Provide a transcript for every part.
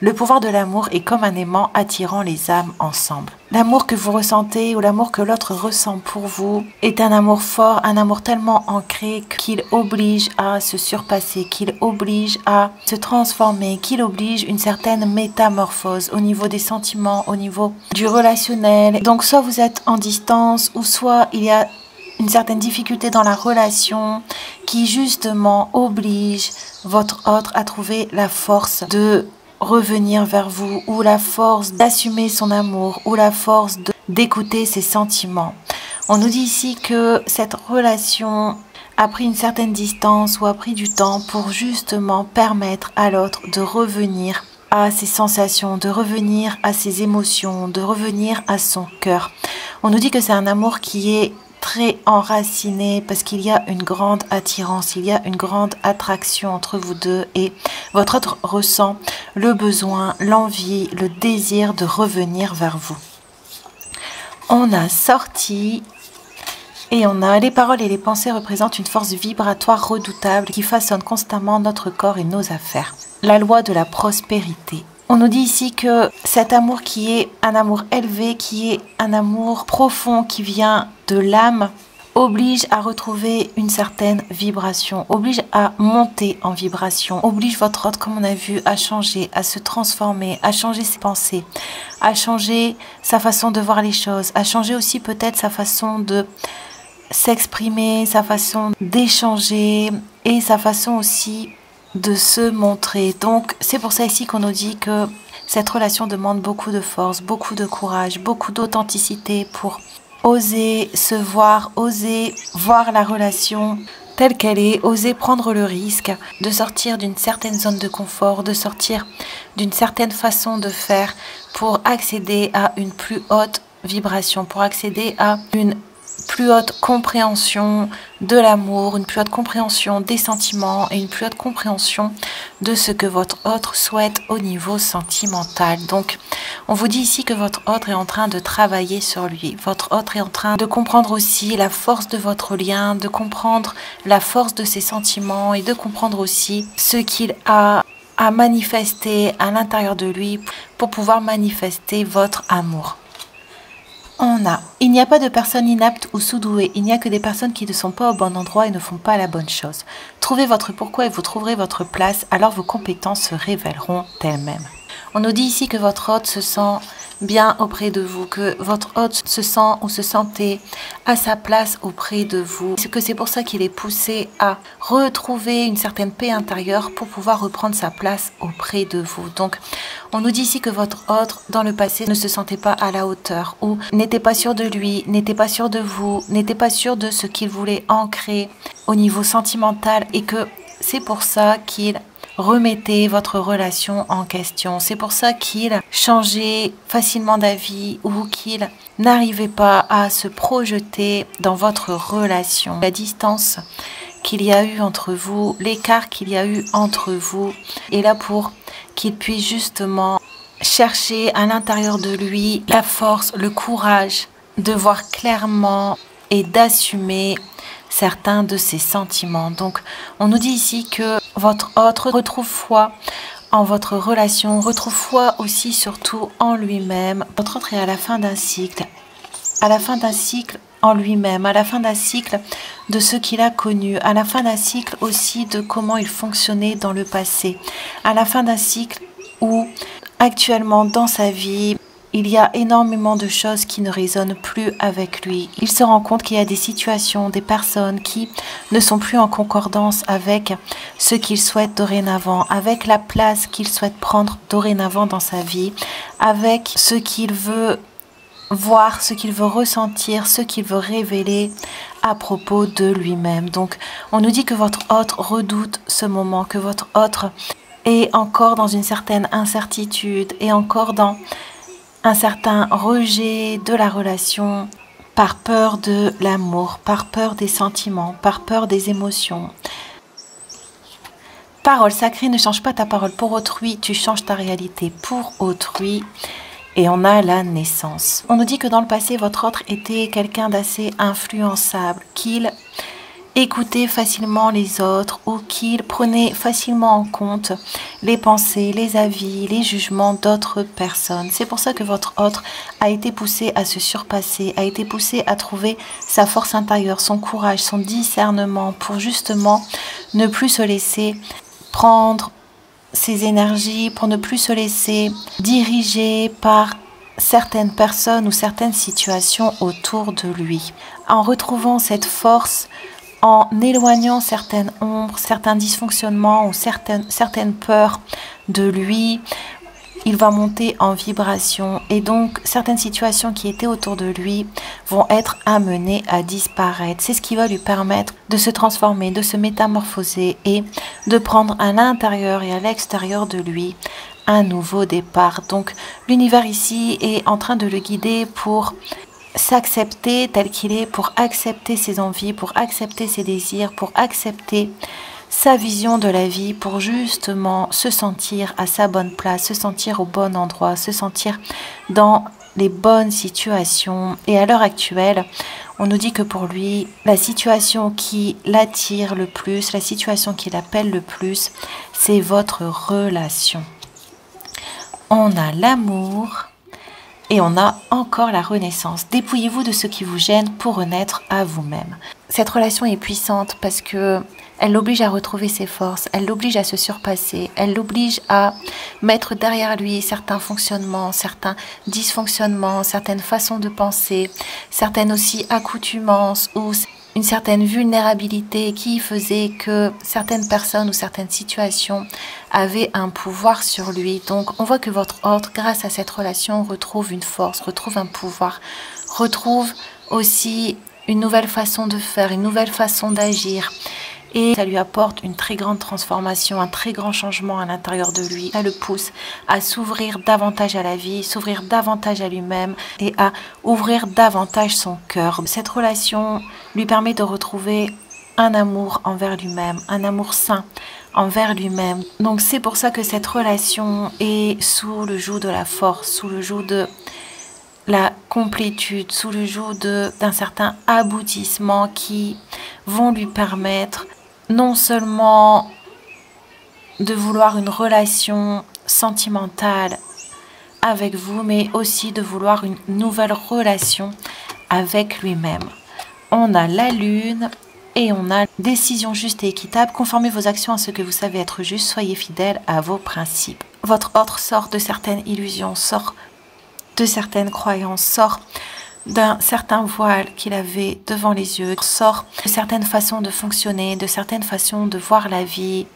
Le pouvoir de l'amour est comme un aimant attirant les âmes ensemble. L'amour que vous ressentez ou l'amour que l'autre ressent pour vous est un amour fort, un amour tellement ancré qu'il oblige à se surpasser, qu'il oblige à se transformer, qu'il oblige une certaine métamorphose au niveau des sentiments, au niveau du relationnel. Donc soit vous êtes en distance ou soit il y a une certaine difficulté dans la relation qui justement oblige votre autre à trouver la force de revenir vers vous ou la force d'assumer son amour ou la force d'écouter ses sentiments. On nous dit ici que cette relation a pris une certaine distance ou a pris du temps pour justement permettre à l'autre de revenir à ses sensations, de revenir à ses émotions, de revenir à son cœur. On nous dit que c'est un amour qui est très enraciné parce qu'il y a une grande attirance, il y a une grande attraction entre vous deux et votre autre ressent le besoin, l'envie, le désir de revenir vers vous. On a sorti et on a les paroles et les pensées représentent une force vibratoire redoutable qui façonne constamment notre corps et nos affaires. La loi de la prospérité. On nous dit ici que cet amour qui est un amour élevé, qui est un amour profond, qui vient de l'âme, oblige à retrouver une certaine vibration, oblige à monter en vibration, oblige votre autre, comme on a vu, à changer, à se transformer, à changer ses pensées, à changer sa façon de voir les choses, à changer aussi peut-être sa façon de s'exprimer, sa façon d'échanger et sa façon aussi de se montrer. Donc c'est pour ça ici qu'on nous dit que cette relation demande beaucoup de force, beaucoup de courage, beaucoup d'authenticité pour oser se voir, oser voir la relation telle qu'elle est, oser prendre le risque de sortir d'une certaine zone de confort, de sortir d'une certaine façon de faire pour accéder à une plus haute vibration, pour accéder à une plus haute compréhension de l'amour, une plus haute compréhension des sentiments et une plus haute compréhension de ce que votre autre souhaite au niveau sentimental. Donc, on vous dit ici que votre autre est en train de travailler sur lui. Votre autre est en train de comprendre aussi la force de votre lien, de comprendre la force de ses sentiments et de comprendre aussi ce qu'il a à manifester à l'intérieur de lui pour pouvoir manifester votre amour. Il n'y a pas de personnes inaptes ou sous-douées, il n'y a que des personnes qui ne sont pas au bon endroit et ne font pas la bonne chose. Trouvez votre pourquoi et vous trouverez votre place, alors vos compétences se révéleront elles-mêmes. On nous dit ici que votre hôte se sent bien auprès de vous, que votre hôte se sent ou se sentait à sa place auprès de vous. C'est que c'est pour ça qu'il est poussé à retrouver une certaine paix intérieure pour pouvoir reprendre sa place auprès de vous. Donc, on nous dit ici que votre hôte, dans le passé, ne se sentait pas à la hauteur ou n'était pas sûr de lui, n'était pas sûr de vous, n'était pas sûr de ce qu'il voulait ancrer au niveau sentimental et que c'est pour ça qu'il remettez votre relation en question. C'est pour ça qu'il changeait facilement d'avis ou qu'il n'arrivait pas à se projeter dans votre relation. La distance qu'il y a eu entre vous, l'écart qu'il y a eu entre vous est là pour qu'il puisse justement chercher à l'intérieur de lui la force, le courage de voir clairement et d'assumer certains de ses sentiments. Donc, on nous dit ici que votre autre retrouve foi en votre relation, retrouve foi aussi surtout en lui-même. Votre autre est à la fin d'un cycle, en lui-même, à la fin d'un cycle de ce qu'il a connu, à la fin d'un cycle aussi de comment il fonctionnait dans le passé, à la fin d'un cycle où actuellement dans sa vie, il y a énormément de choses qui ne résonnent plus avec lui. Il se rend compte qu'il y a des situations, des personnes qui ne sont plus en concordance avec ce qu'il souhaite dorénavant, avec la place qu'il souhaite prendre dorénavant dans sa vie, avec ce qu'il veut voir, ce qu'il veut ressentir, ce qu'il veut révéler à propos de lui-même. Donc, on nous dit que votre autre redoute ce moment, que votre autre est encore dans une certaine incertitude et encore dans un certain rejet de la relation par peur de l'amour, par peur des sentiments, par peur des émotions. Parole sacrée, ne change pas ta parole pour autrui, tu changes ta réalité pour autrui. Et on a la naissance. On nous dit que dans le passé, votre autre était quelqu'un d'assez influençable, qu'il écoutait facilement les autres ou qu'il prenait facilement en compte les pensées, les avis, les jugements d'autres personnes. C'est pour ça que votre autre a été poussé à se surpasser, a été poussé à trouver sa force intérieure, son courage, son discernement pour justement ne plus se laisser prendre ses énergies, pour ne plus se laisser diriger par certaines personnes ou certaines situations autour de lui. En retrouvant cette force, en éloignant certaines ombres, certains dysfonctionnements ou certaines peurs de lui, il va monter en vibration et donc certaines situations qui étaient autour de lui vont être amenées à disparaître. C'est ce qui va lui permettre de se transformer, de se métamorphoser et de prendre à l'intérieur et à l'extérieur de lui un nouveau départ. Donc l'univers ici est en train de le guider pour s'accepter tel qu'il est, pour accepter ses envies, pour accepter ses désirs, pour accepter sa vision de la vie, pour justement se sentir à sa bonne place, se sentir au bon endroit, se sentir dans les bonnes situations. Et à l'heure actuelle, on nous dit que pour lui, la situation qui l'attire le plus, la situation qui l'appelle le plus, c'est votre relation. On a l'amour. Et on a encore la renaissance. Dépouillez-vous de ce qui vous gêne pour renaître à vous-même. Cette relation est puissante parce que elle l'oblige à retrouver ses forces, elle l'oblige à se surpasser, elle l'oblige à mettre derrière lui certains fonctionnements, certains dysfonctionnements, certaines façons de penser, certaines aussi accoutumances ou une certaine vulnérabilité qui faisait que certaines personnes ou certaines situations avaient un pouvoir sur lui. Donc on voit que votre autre, grâce à cette relation, retrouve une force, retrouve un pouvoir, retrouve aussi une nouvelle façon de faire, une nouvelle façon d'agir. Et ça lui apporte une très grande transformation, un très grand changement à l'intérieur de lui. Ça le pousse à s'ouvrir davantage à la vie, s'ouvrir davantage à lui-même et à ouvrir davantage son cœur. Cette relation lui permet de retrouver un amour envers lui-même, un amour sain envers lui-même. Donc c'est pour ça que cette relation est sous le joug de la force, sous le joug de la complétude, sous le joug d'un certain aboutissement qui vont lui permettre non seulement de vouloir une relation sentimentale avec vous, mais aussi de vouloir une nouvelle relation avec lui-même. On a la lune et on a décision juste et équitable. Conformez vos actions à ce que vous savez être juste, soyez fidèles à vos principes. Votre autre sort de certaines illusions, sort de certaines croyances, sort d'un certain voile qu'il avait devant les yeux, sort de certaines façons de fonctionner, de certaines façons de voir la vie,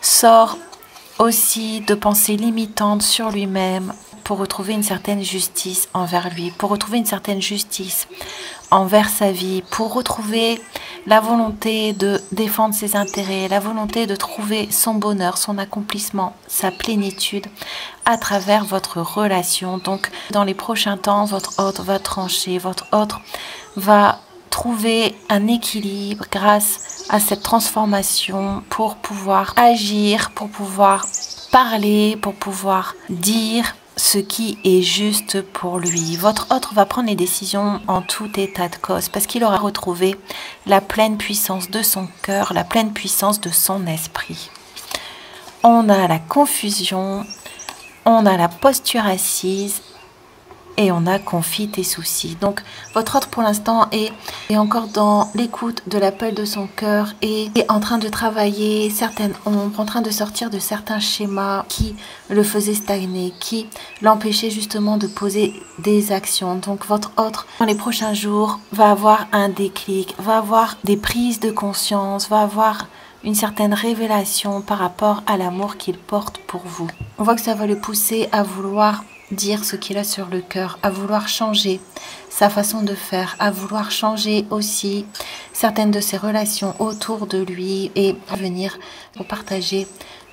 sort aussi de pensées limitantes sur lui-même pour retrouver une certaine justice envers lui, pour retrouver une certaine justice envers sa vie, pour retrouver la volonté de défendre ses intérêts, la volonté de trouver son bonheur, son accomplissement, sa plénitude à travers votre relation. Donc, dans les prochains temps, votre autre va trancher, votre autre va trouver un équilibre grâce à cette transformation pour pouvoir agir, pour pouvoir parler, pour pouvoir dire ce qui est juste pour lui. Votre autre va prendre les décisions en tout état de cause parce qu'il aura retrouvé la pleine puissance de son cœur, la pleine puissance de son esprit. On a la confusion, on a la posture assise et on a confie tes soucis. Donc votre autre pour l'instant est encore dans l'écoute de l'appel de son cœur et est en train de travailler certaines ombres, en train de sortir de certains schémas qui le faisaient stagner, qui l'empêchaient justement de poser des actions. Donc votre autre dans les prochains jours va avoir un déclic, va avoir des prises de conscience, va avoir une certaine révélation par rapport à l'amour qu'il porte pour vous. On voit que ça va le pousser à vouloir dire ce qu'il a sur le cœur, à vouloir changer sa façon de faire, à vouloir changer aussi certaines de ses relations autour de lui et venir pour partager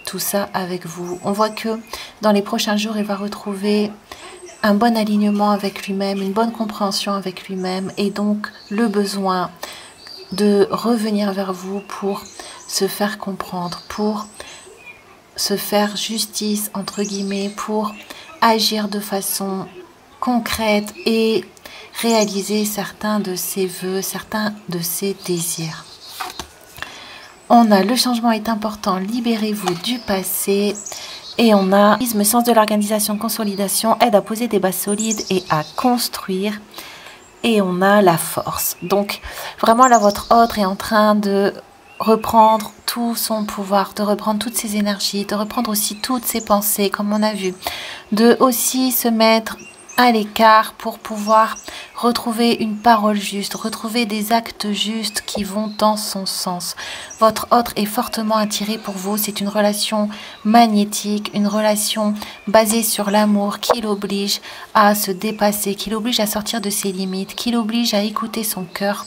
tout ça avec vous. On voit que dans les prochains jours, il va retrouver un bon alignement avec lui-même, une bonne compréhension avec lui-même et donc le besoin de revenir vers vous pour se faire comprendre, pour se faire justice, entre guillemets, pour agir de façon concrète et réaliser certains de ses vœux, certains de ses désirs. On a le changement est important, libérez-vous du passé. Et on a le sens de l'organisation, consolidation, aide à poser des bases solides et à construire. Et on a la force. Donc vraiment là, votre autre est en train de reprendre tout son pouvoir, de reprendre toutes ses énergies, de reprendre aussi toutes ses pensées, comme on a vu, de aussi se mettre à l'écart pour pouvoir retrouver une parole juste, retrouver des actes justes qui vont dans son sens. Votre autre est fortement attiré pour vous, c'est une relation magnétique, une relation basée sur l'amour qui l'oblige à se dépasser, qui l'oblige à sortir de ses limites, qui l'oblige à écouter son cœur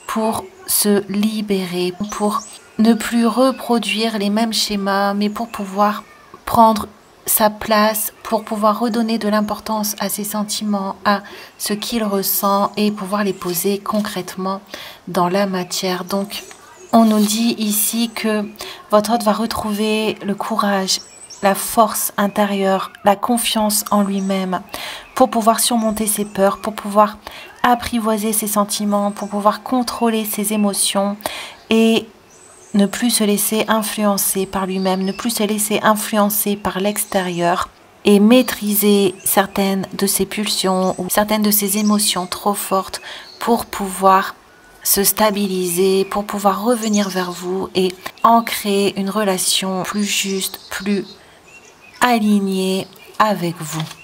pour se libérer, pour ne plus reproduire les mêmes schémas, mais pour pouvoir prendre sa place, pour pouvoir redonner de l'importance à ses sentiments, à ce qu'il ressent et pouvoir les poser concrètement dans la matière. Donc, on nous dit ici que votre hôte va retrouver le courage, la force intérieure, la confiance en lui-même pour pouvoir surmonter ses peurs, pour pouvoir apprivoiser ses sentiments, pour pouvoir contrôler ses émotions et ne plus se laisser influencer par lui-même, ne plus se laisser influencer par l'extérieur et maîtriser certaines de ses pulsions ou certaines de ses émotions trop fortes pour pouvoir se stabiliser, pour pouvoir revenir vers vous et ancrer une relation plus juste, plus alignée avec vous.